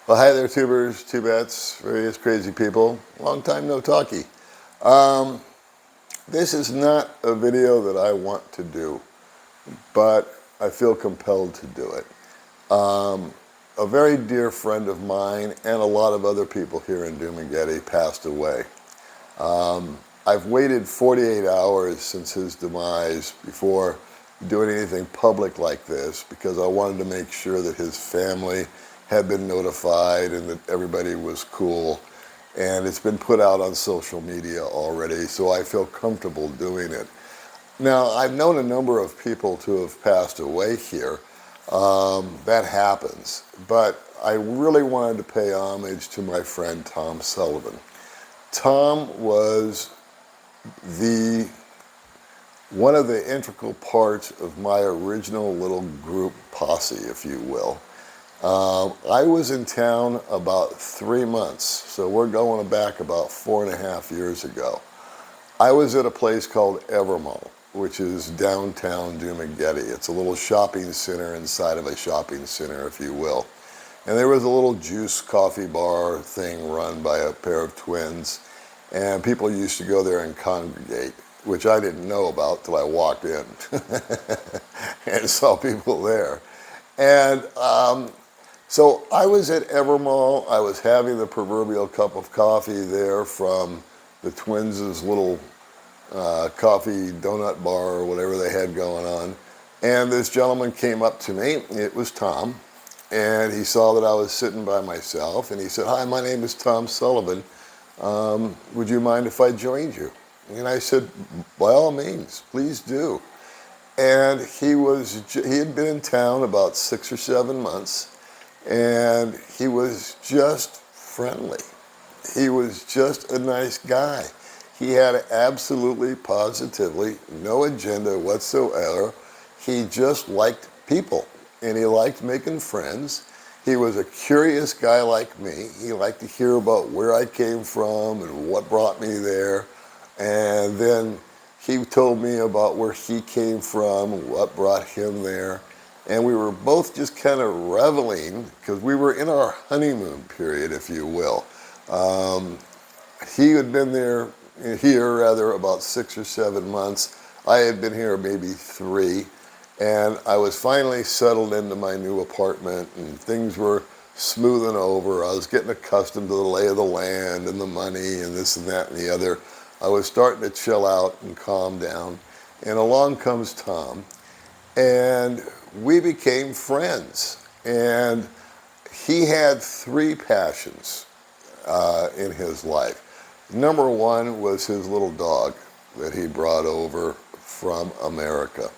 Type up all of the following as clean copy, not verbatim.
Well, hi there, tubers, tubettes, various crazy people. Long time no talkie. Um, this is not a video that I want to do, but I feel compelled to do it. A very dear friend of mine and a lot of other people here in Dumageddon passed away. I've waited 48 hours since his demise before doing anything public like this because I wanted to make sure that his family had been notified and that everybody was cool. And it's been put out on social media already, so I feel comfortable doing it. Now, I've known a number of people to have passed away here. That happens. But I really wanted to pay homage to my friend Tom Sullivan. Tom was one of the integral parts of my original little group posse, if you will. I was in town about 3 months, so we're going back about 4.5 years ago. I was at a place called Evermall, which is downtown Dumageddon. It's a little shopping center inside of a shopping center, if you will. And there was a little juice coffee bar thing run by a pair of twins, and people used to go there and congregate, which I didn't know about till I walked in and saw people there. And so I was at Evermall. I was having the proverbial cup of coffee there from the twins' little coffee donut bar or whatever they had going on. And this gentleman came up to me. It was Tom. And he saw that I was sitting by myself. And he said, "Hi, my name is Tom Sullivan. Would you mind if I joined you?" And I said, "By all means, please do." And he had been in town about 6 or 7 months. And he was just friendly. He was just a nice guy. He had absolutely, positively no agenda whatsoever. He just liked people, and he liked making friends. He was a curious guy like me. He liked to hear about where I came from and what brought me there. And then he told me about where he came from and what brought him there. And we were both just kind of reveling because we were in our honeymoon period, if you will. He had been here about 6 or 7 months. I had been here maybe 3. And I was finally settled into my new apartment and things were smoothing over. I was getting accustomed to the lay of the land and the money and this and that and the other. I was starting to chill out and calm down. And along comes Tom. And we became friends. And he had 3 passions in his life. Number 1 was his little dog that he brought over from America.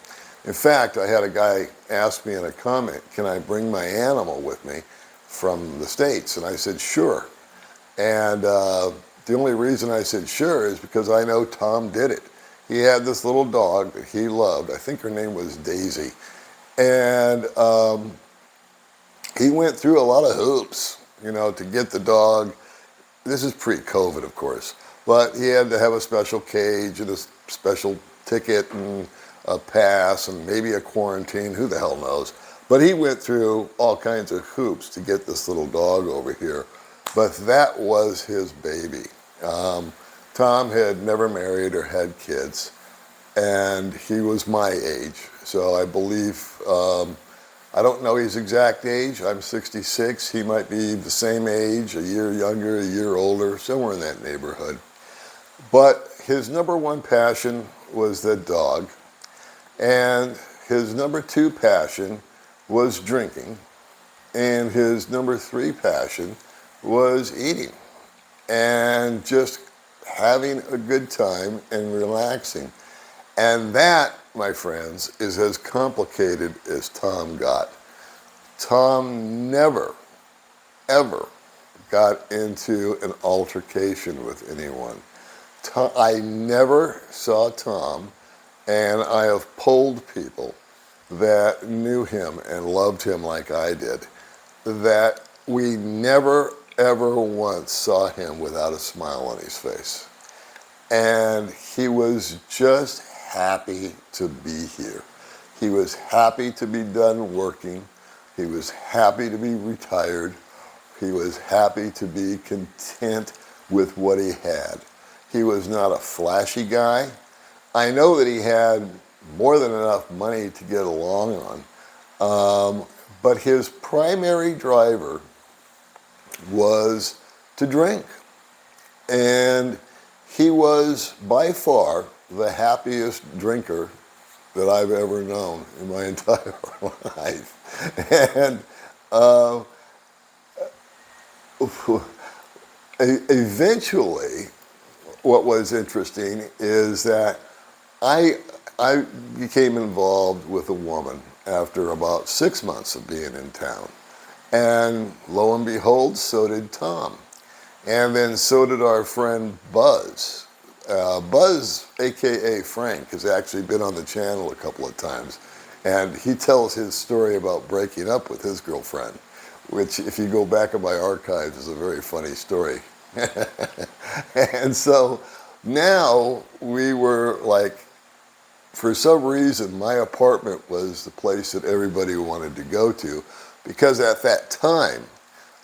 In fact, I had a guy ask me in a comment, "Can I bring my animal with me from the States?" And I said, "Sure." And the only reason I said sure is because I know Tom did it. He had this little dog that he loved. I think her name was Daisy. And he went through a lot of hoops, to get the dog. This is pre-COVID, of course. But he had to have a special cage and a special ticket and a pass and maybe a quarantine. Who the hell knows? But he went through all kinds of hoops to get this little dog over here. But that was his baby. Tom had never married or had kids. And he was my age. So I believe, I don't know his exact age. I'm 66. He might be the same age, a year younger, a year older, somewhere in that neighborhood. But his number 1 passion was the dog. And his number 2 passion was drinking. And his number 3 passion was eating. And just having a good time and relaxing. And that, my friends, is as complicated as Tom got. Tom never, ever got into an altercation with anyone. I never saw Tom, and I have polled people that knew him and loved him like I did, that we never, ever once saw him without a smile on his face. And he was just happy to be here. He was happy to be done working. He was happy to be retired. He was happy to be content with what he had. He was not a flashy guy. I know that he had more than enough money to get along on, but his primary driver was to drink. And he was by far the happiest drinker that I've ever known in my entire life. And eventually, what was interesting is that I became involved with a woman after about 6 months of being in town. And lo and behold, so did Tom. And then so did our friend Buzz. Buzz, AKA Frank, has actually been on the channel a couple of times. And he tells his story about breaking up with his girlfriend, which, if you go back in my archives, is a very funny story. And so now we were like, for some reason, my apartment was the place that everybody wanted to go to, because at that time,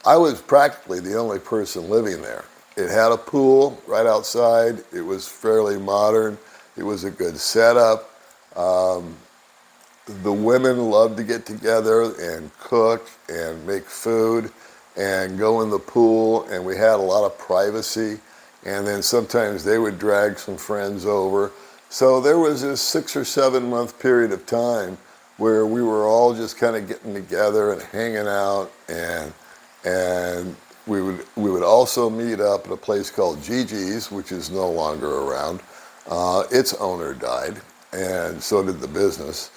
I was practically the only person living there. It had a pool right outside. It was fairly modern. It was a good setup. The women loved to get together and cook and make food and go in the pool, and we had a lot of privacy. And then sometimes they would drag some friends over. So there was this 6 or 7 month period of time where we were all just kind of getting together and hanging out, and we would also meet up at a place called Gigi's, which is no longer around. Its owner died, and so did the business.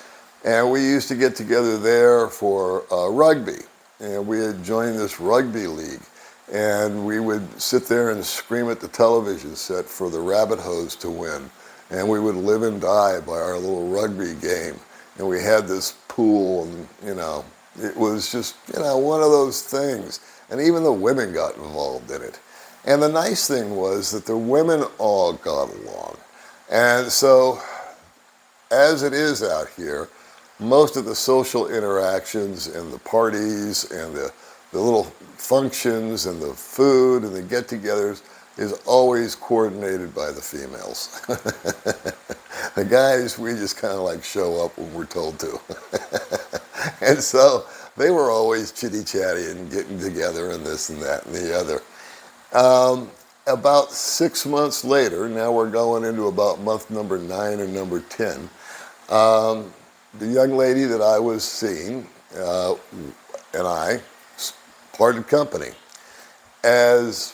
And we used to get together there for rugby, and we had joined this rugby league. And we would sit there and scream at the television set for the Rabbit Hose to win. And we would live and die by our little rugby game. And we had this pool, and, it was just, one of those things. And even the women got involved in it. And the nice thing was that the women all got along. And so, as it is out here, most of the social interactions and the parties and the little functions and the food and the get-togethers is always coordinated by the females. The guys, we just kind of like show up when we're told to. And so they were always chitty-chatty and getting together and this and that and the other. About 6 months later, now we're going into about month number 9 or number 10, the young lady that I was seeing and I parted company. As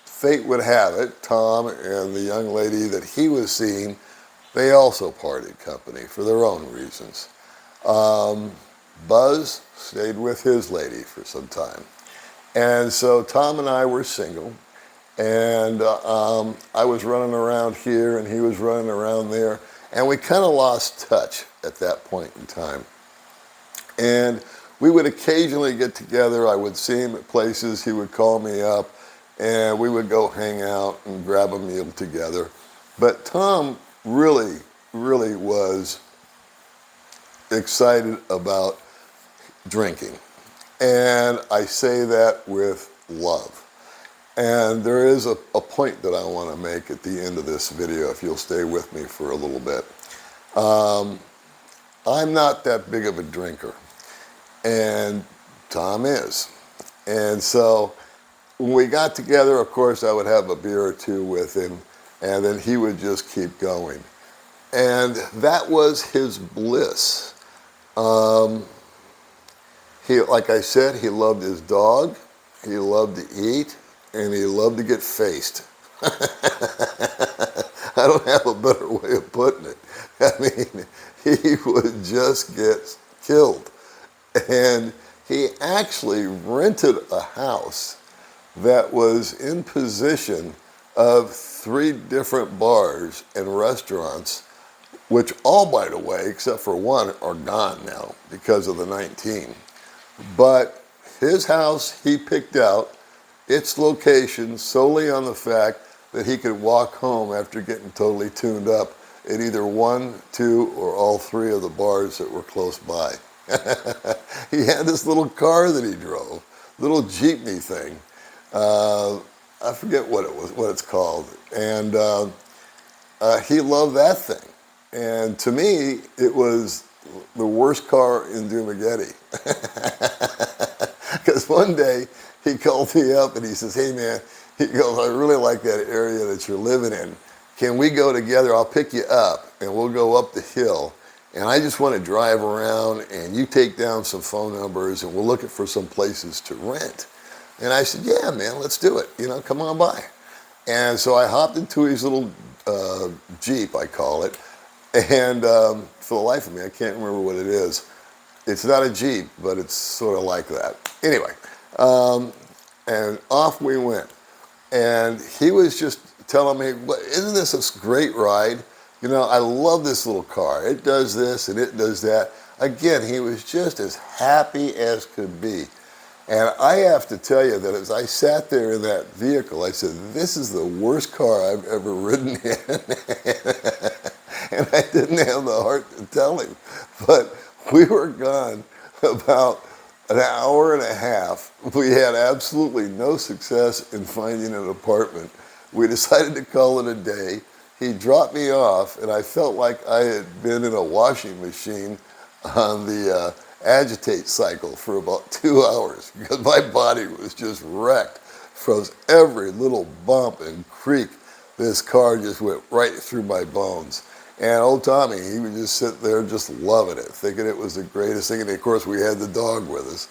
fate would have it, Tom and the young lady that he was seeing, they also parted company for their own reasons. Buzz stayed with his lady for some time. And so Tom and I were single, and I was running around here and he was running around there, and we kind of lost touch at that point in time. And we would occasionally get together. I would see him at places. He would call me up, and we would go hang out and grab a meal together. But Tom really, really was excited about drinking. And I say that with love. And there is a point that I want to make at the end of this video, if you'll stay with me for a little bit. I'm not that big of a drinker, and Tom is. And so when we got together, of course, I would have a beer or two with him, and then he would just keep going. And that was his bliss. Like I said, he loved his dog, he loved to eat, and he loved to get faced. I don't have a better way of putting it. I mean, he would just get killed. And he actually rented a house that was in possession of 3 different bars and restaurants, which all, by the way, except for one, are gone now because of the 19. But his house, he picked out its location solely on the fact that he could walk home after getting totally tuned up at either 1, 2, or all 3 of the bars that were close by. He had this little car that he drove little jeepney thing. I forget what it's called. And he loved that thing. And to me, it was the worst car in Dumagetti. Because one day he called me up and he says, hey man, he goes, I really like that area that you're living in. Can we go together? I'll pick you up and we'll go up the hill. And I just want to drive around and you take down some phone numbers and we're looking for some places to rent. And I said, yeah, man, let's do it. You know, come on by. And so I hopped into his little Jeep, I call it. And for the life of me, I can't remember what it is. It's not a Jeep, but it's sort of like that. Anyway, and off we went. And he was just telling me, well, isn't this a great ride? You know, I love this little car. It does this and it does that. Again, he was just as happy as could be. And I have to tell you that as I sat there in that vehicle, I said, this is the worst car I've ever ridden in. And I didn't have the heart to tell him. But we were gone about an hour and a half. We had absolutely no success in finding an apartment. We decided to call it a day. He dropped me off, and I felt like I had been in a washing machine on the agitate cycle for about 2 hours because my body was just wrecked from every little bump and creak. This car just went right through my bones. And old Tommy, he would just sit there just loving it, thinking it was the greatest thing. And of course, we had the dog with us.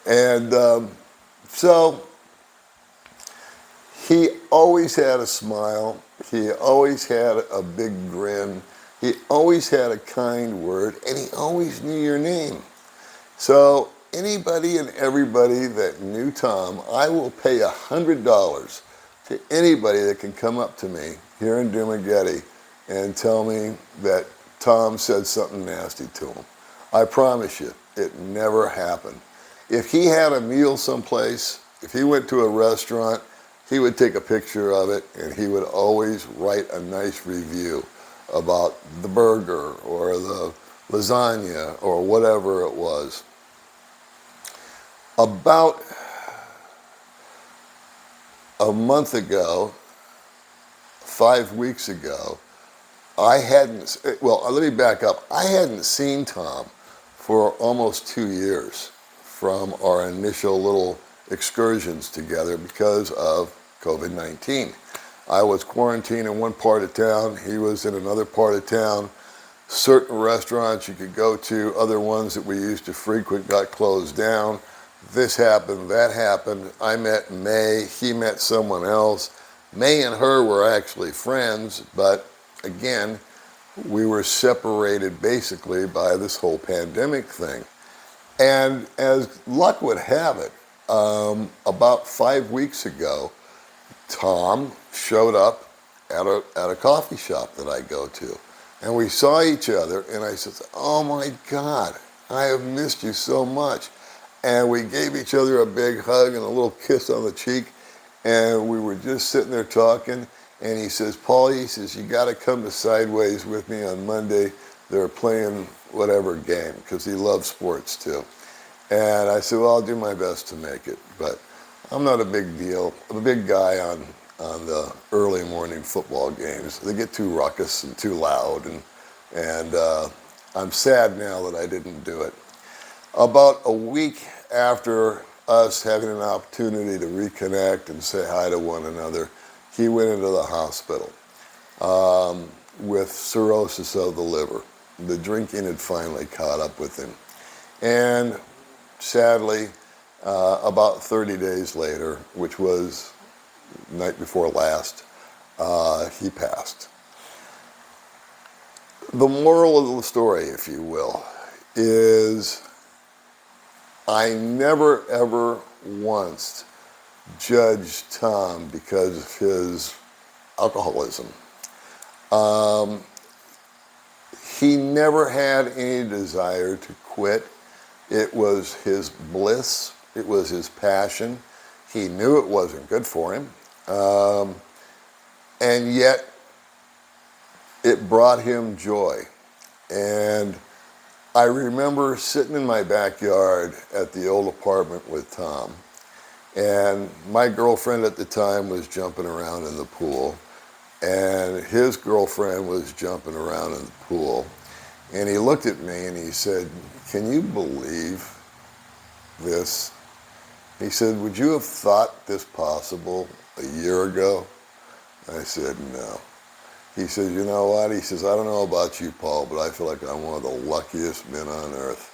And so he always had a smile. He always had a big grin. He always had a kind word, and he always knew your name. So anybody and everybody that knew Tom, I will pay $100 to anybody that can come up to me here in Dumagetti and tell me that Tom said something nasty to him. I promise you, it never happened. If he had a meal someplace, if he went to a restaurant, he would take a picture of it and he would always write a nice review about the burger or the lasagna or whatever it was. About a month ago, 5 weeks ago, let me back up. I hadn't seen Tom for almost 2 years from our initial little excursions together because of COVID-19. I was quarantined in one part of town. He was in another part of town. Certain restaurants you could go to, other ones that we used to frequent got closed down. This happened, that happened. I met May, he met someone else. May and her were actually friends, but again, we were separated basically by this whole pandemic thing. And as luck would have it, about 5 weeks ago, Tom showed up at a coffee shop that I go to. And we saw each other, and I said, oh my God, I have missed you so much. And we gave each other a big hug and a little kiss on the cheek, and we were just sitting there talking. And he says, Paul, he says, you got to come to Sideways with me on Monday. They're playing whatever game, because he loves sports too. And I said, well, I'll do my best to make it, but I'm not a big deal. I'm a big guy on the early morning football games. They get too ruckus and too loud, and I'm sad now that I didn't do it. About a week after us having an opportunity to reconnect and say hi to one another, he went into the hospital with cirrhosis of the liver. The drinking had finally caught up with him. And sadly, about 30 days later, which was the night before last, he passed. The moral of the story, if you will, is I never ever once judged Tom because of his alcoholism. He never had any desire to quit. It was his bliss. It was his passion. He knew it wasn't good for him. And yet, it brought him joy. And I remember sitting in my backyard at the old apartment with Tom, And my girlfriend at the time was jumping around in the pool, and his girlfriend was jumping around in the pool. And he looked at me and he said, "Can you believe this?" He said, "Would you have thought this possible a year ago?" I said, "No." He said, "You know what?" He says, "I don't know about you, Paul, but I feel like I'm one of the luckiest men on earth.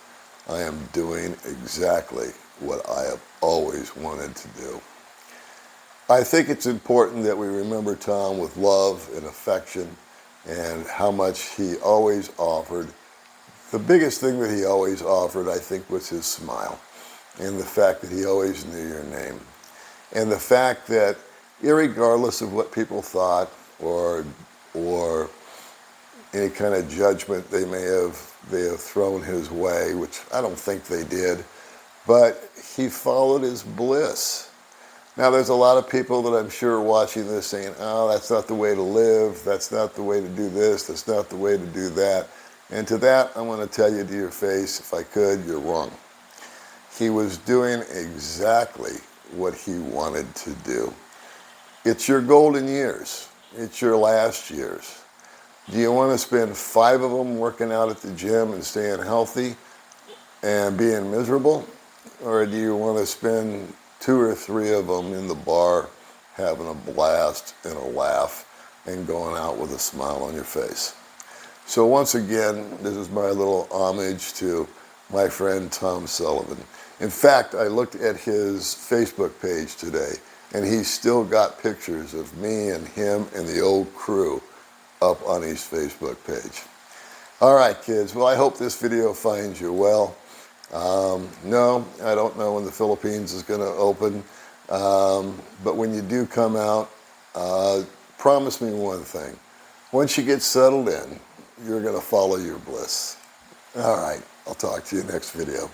I am doing exactly what I have always wanted to do." I think it's important that we remember Tom with love and affection and how much he always offered. The biggest thing that he always offered, I think, was his smile and the fact that he always knew your name. And the fact that irregardless of what people thought or any kind of judgment they have thrown his way, which I don't think they did, but he followed his bliss. Now, there's a lot of people that I'm sure are watching this saying, "Oh, that's not the way to live. That's not the way to do this. That's not the way to do that." And to that, I want to tell you to your face, if I could, you're wrong. He was doing exactly what he wanted to do. It's your golden years. It's your last years. Do you want to spend 5 of them working out at the gym and staying healthy and being miserable? Or do you want to spend 2 or 3 of them in the bar having a blast and a laugh and going out with a smile on your face? So once again, this is my little homage to my friend Tom Sullivan. In fact, I looked at his Facebook page today, and he's still got pictures of me and him and the old crew up on his Facebook page. All right, kids. Well, I hope this video finds you well. No, I don't know when the Philippines is going to open, but when you do come out, promise me one thing. Once you get settled in, you're going to follow your bliss. All right, I'll talk to you next video.